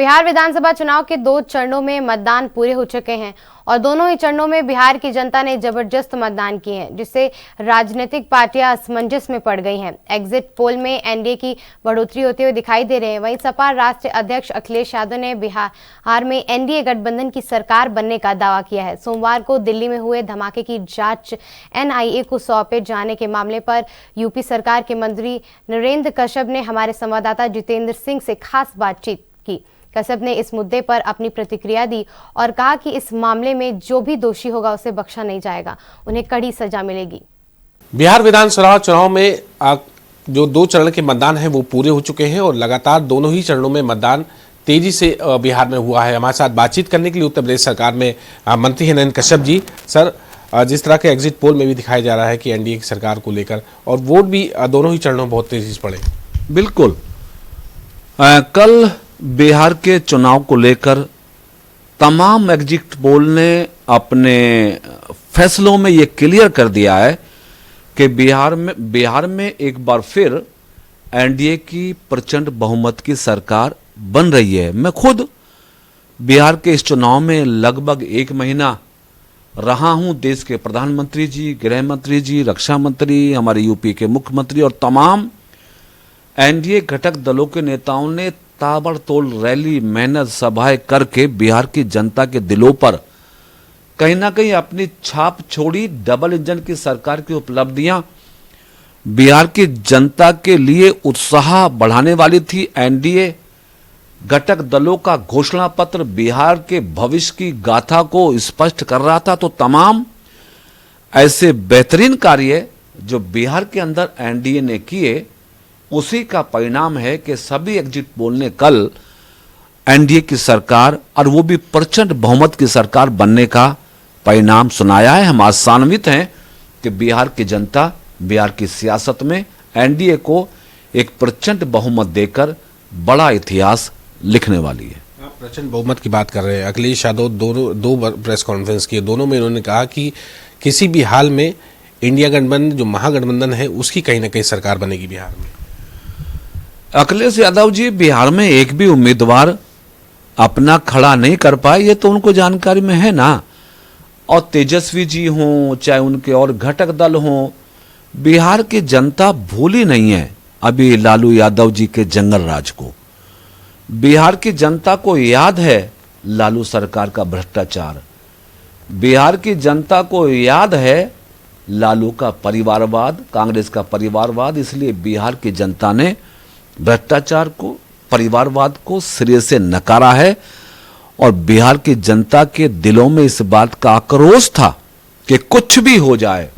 बिहार विधानसभा चुनाव के 2 चरणों में मतदान पूरे हो चुके हैं और दोनों ही चरणों में बिहार की जनता ने जबरदस्त मतदान किए हैं, जिससे राजनीतिक पार्टियां असमंजस में पड़ गई हैं। एग्जिट पोल में एनडीए की बढ़ोतरी होते हुए दिखाई दे रहे हैं। वहीं सपा राष्ट्रीय अध्यक्ष अखिलेश यादव ने बिहार में एनडीए गठबंधन की सरकार बनने का दावा किया है। सोमवार को दिल्ली में हुए धमाके की जांच एनआईए को सौंपे जाने के मामले पर यूपी सरकार के मंत्री नरेंद्र कश्यप ने हमारे संवाददाता जितेंद्र सिंह से खास बातचीत की। कश्यप ने इस मुद्दे पर अपनी प्रतिक्रिया दी और कहा कि इस मामले में जो भी दोषी होगा उसे बख्शा नहीं जाएगा, उन्हें कड़ी सजा मिलेगी। बिहार विधानसभा चुनाव में जो 2 चरण के मतदान है वो पूरे हो चुके हैं और लगातार दोनों ही चरणों में मतदान तेजी से बिहार में हुआ है। हमारे साथ बातचीत करने के लिए उत्तर प्रदेश सरकार में मंत्री हैं नरेंद्र कश्यप जी। सर, जिस तरह के एग्जिट पोल में भी दिखाया जा रहा है कि एनडीए की सरकार को लेकर और वोट भी दोनों ही चरणों में बहुत तेजी से पड़े। बिल्कुल, कल बिहार के चुनाव को लेकर तमाम एग्जिट पोल ने अपने फैसलों में ये क्लियर कर दिया है कि बिहार में एक बार फिर एनडीए की प्रचंड बहुमत की सरकार बन रही है। मैं खुद बिहार के इस चुनाव में लगभग 1 महीना रहा हूं। देश के प्रधानमंत्री जी, गृह मंत्री जी, रक्षा मंत्री, हमारे यूपी के मुख्यमंत्री और तमाम एनडीए घटक दलों के नेताओं ने ताबड़तोड़ रैली, मेहनत, सभाएं करके बिहार की जनता के दिलों पर कहीं ना कहीं अपनी छाप छोड़ी। डबल इंजन की सरकार की उपलब्धियां बिहार की जनता के लिए उत्साह बढ़ाने वाली थी। एनडीए घटक दलों का घोषणा पत्र बिहार के भविष्य की गाथा को स्पष्ट कर रहा था। तो तमाम ऐसे बेहतरीन कार्य जो बिहार के अंदर एनडीए ने किए, उसी का परिणाम है कि सभी एग्जिट पोल ने कल एनडीए की सरकार और वो भी प्रचंड बहुमत की सरकार बनने का परिणाम सुनाया है। हम आशान्वित हैं कि बिहार की जनता बिहार की सियासत में एनडीए को एक प्रचंड बहुमत देकर बड़ा इतिहास लिखने वाली है। आप प्रचंड बहुमत की बात कर रहे हैं। अखिलेश यादव दो प्रेस कॉन्फ्रेंस किए, दोनों में उन्होंने कहा कि किसी भी हाल में इंडिया गठबंधन जो महागठबंधन है उसकी कहीं ना कहीं सरकार बनेगी बिहार में। अखिलेश यादव जी बिहार में एक भी उम्मीदवार अपना खड़ा नहीं कर पाए, ये तो उनको जानकारी में है ना। और तेजस्वी जी हों चाहे उनके और घटक दल हों, बिहार की जनता भूली नहीं है अभी लालू यादव जी के जंगल राज को। बिहार की जनता को याद है लालू सरकार का भ्रष्टाचार। बिहार की जनता को याद है लालू का परिवारवाद, कांग्रेस का परिवारवाद। इसलिए बिहार की जनता ने भ्रष्टाचार को, परिवारवाद को सिरे से नकारा है और बिहार की जनता के दिलों में इस बात का आक्रोश था कि कुछ भी हो जाए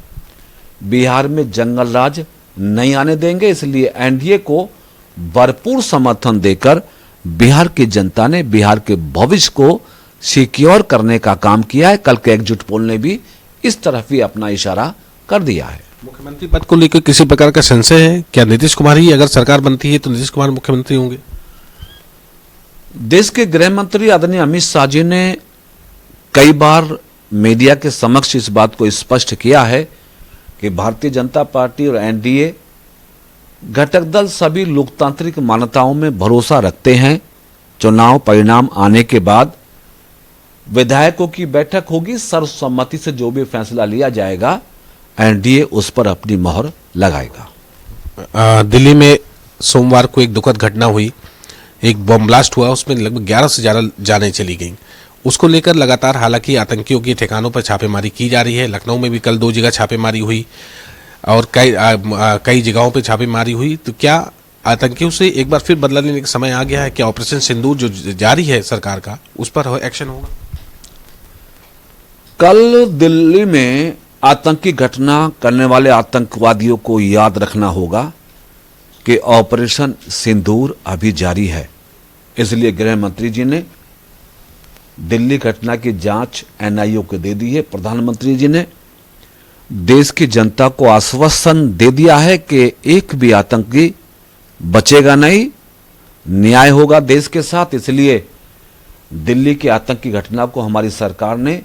बिहार में जंगल राज नहीं आने देंगे। इसलिए एनडीए को भरपूर समर्थन देकर बिहार की जनता ने बिहार के भविष्य को सिक्योर करने का काम किया है। कल के एग्जिट पोल ने भी इस तरफ ही अपना इशारा कर दिया है। मुख्यमंत्री पद को लेकर किसी प्रकार का संशय है क्या? नीतीश कुमार ही अगर सरकार बनती है तो नीतीश कुमार मुख्यमंत्री होंगे? देश के गृह मंत्री आदरणीय अमित शाह जी ने कई बार मीडिया के समक्ष इस बात को स्पष्ट किया है कि भारतीय जनता पार्टी और एनडीए घटक दल सभी लोकतांत्रिक मान्यताओं में भरोसा रखते हैं। चुनाव परिणाम आने के बाद विधायकों की बैठक होगी, सर्वसम्मति से जो भी फैसला लिया जाएगा एनडीए उस पर अपनी मोहर लगाएगा। दिल्ली में सोमवार को एक दुखद घटना हुई, एक बम ब्लास्ट हुआ, उसमें लगभग 11 से ज्यादा जानें चली गईं। उसको लेकर लगातार हालांकि आतंकियों के ठिकानों पर छापेमारी की जा रही है। लखनऊ में भी कल 2 जगह छापेमारी हुई और कई जगहों पर छापेमारी हुई। तो क्या आतंकियों से एक बार फिर बदला लेने का समय आ गया है? क्या ऑपरेशन सिंदूर जो जारी है सरकार का, उस पर एक्शन होगा? कल दिल्ली में आतंकी घटना करने वाले आतंकवादियों को याद रखना होगा कि ऑपरेशन सिंदूर अभी जारी है। इसलिए गृह मंत्री जी ने दिल्ली घटना की जांच एनआईए को दे दी है। प्रधानमंत्री जी ने देश की जनता को आश्वासन दे दिया है कि एक भी आतंकी बचेगा नहीं, न्याय होगा देश के साथ। इसलिए दिल्ली की आतंकी घटना को हमारी सरकार ने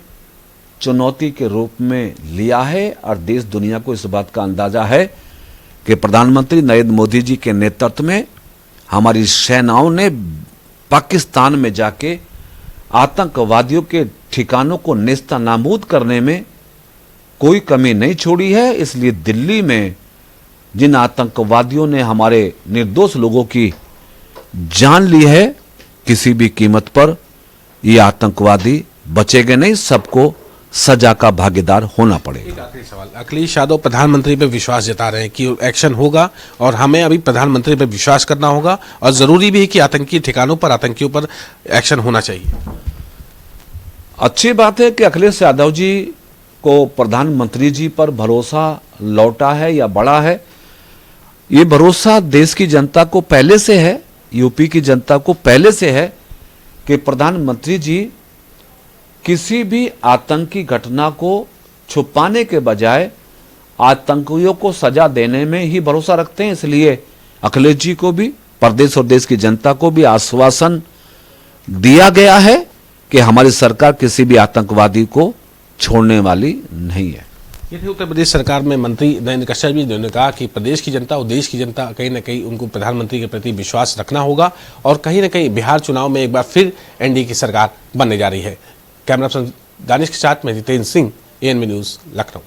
चुनौती के रूप में लिया है और देश दुनिया को इस बात का अंदाजा है कि प्रधानमंत्री नरेंद्र मोदी जी के नेतृत्व में हमारी सेनाओं ने पाकिस्तान में जाके आतंकवादियों के ठिकानों को नेस्तनाबूद करने में कोई कमी नहीं छोड़ी है। इसलिए दिल्ली में जिन आतंकवादियों ने हमारे निर्दोष लोगों की जान ली है, किसी भी कीमत पर ये आतंकवादी बचेंगे नहीं, सबको सजा का भागीदार होना पड़ेगा। एक आखिरी सवाल, अखिलेश यादव प्रधानमंत्री पे विश्वास जता रहे हैं कि एक्शन होगा और हमें अभी प्रधानमंत्री पे विश्वास करना होगा और जरूरी भी है कि आतंकी ठिकानों पर आतंकियों पर एक्शन होना चाहिए। अच्छी बात है कि अखिलेश यादव जी को प्रधानमंत्री जी पर भरोसा लौटा है या बढ़ा है। ये भरोसा देश की जनता को पहले से है, यूपी की जनता को पहले से है कि प्रधानमंत्री जी किसी भी आतंकी घटना को छुपाने के बजाय आतंकियों को सजा देने में ही भरोसा रखते हैं। इसलिए अखिलेश जी को भी, प्रदेश और देश की जनता को भी आश्वासन दिया गया है कि हमारी सरकार किसी भी आतंकवादी को छोड़ने वाली नहीं है। ये थे उत्तर प्रदेश सरकार में मंत्री नरेंद्र कश्यप जी, जिन्होंने कहा कि प्रदेश की जनता और देश की जनता कहीं ना कहीं उनको प्रधानमंत्री के प्रति विश्वास रखना होगा और कहीं ना कहीं बिहार चुनाव में एक बार फिर एनडीए की सरकार बनने जा रही है। कैमरा पर्सन दानिश के साथ मैं जितेंद्र सिंह, एएनबी न्यूज, लखनऊ।